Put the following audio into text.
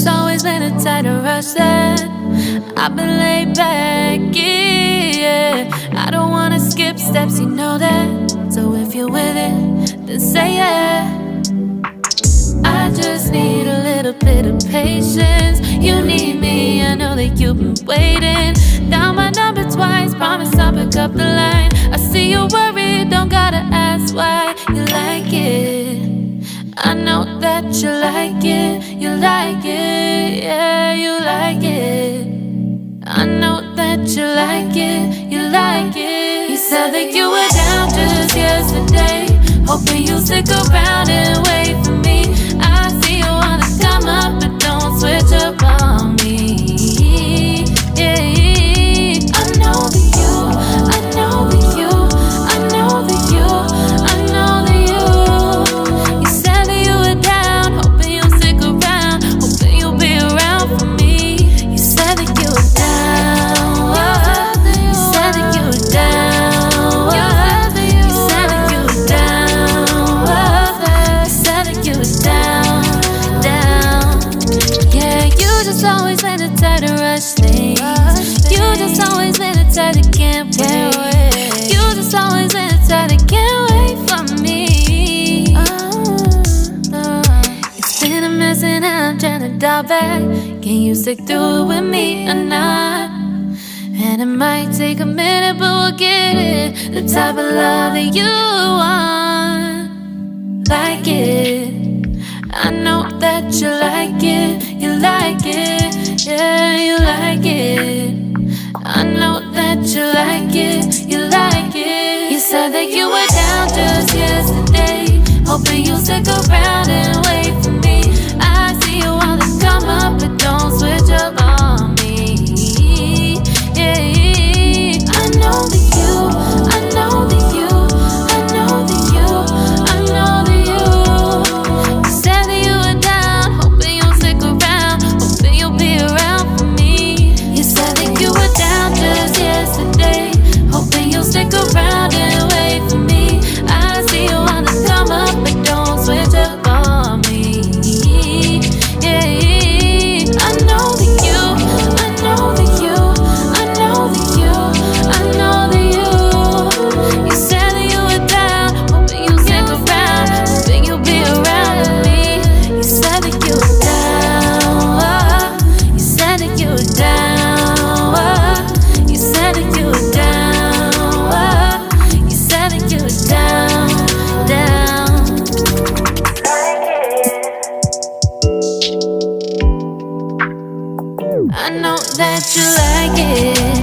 just always been a tighter rush that I've been laid back, yeah. I don't wanna skip steps, you know that. So if you're with it, then say yeah. I just need a little bit of patience. You need me, I know that you've been waiting. Down my number twice, promise I'll pick up the line. I see you worried, don't gotta ask why. You like it, I know that you like it. You like it, yeah, you like it. I know that you like it, you like it. You said that you were down just yesterday, hoping you'll stick around and wait for me. I see you wanna come up, but don't switch up on me. Yeah, I know that you, I know that you, I know that you, I know that you. You said that you were down, hoping you'll stick around, hoping you'll be around for me. You said that you were down, you said that you were down, you said that you were down, you said that you were down, down. Yeah, you just always been a tight to rush things. You just always been a tight that can't wait. You just always been a tight that can't wait for me. It's been a mess and I'm trying to dial back. Can you stick through it with me or not? And it might take a minute, but we'll get it. The type of love that you want, like it. I know that you like it, you like it, yeah, you like it. I know that you like it, you like it. You said that you were down just yesterday, hoping you'll stick around and wait for me. I see you wanna come up, but don't switch up on me. Yeah, I know that you, I know that you, I know that you, I know that you. You said that you were down, hoping you'll stick around, hoping you'll be around for me. You said that you were down just yesterday, hoping you'll stick around and wait for me. I see you wanna come up, but don't switch up on me. Yeah, I know that you, I know that you, I know that you, I know that you. You said that you were down, hoping you'll stick around, hoping you'll be around with me. You said that you were down, you said that you were down, you said that you were down, you said that you were down, down. I know that you like it.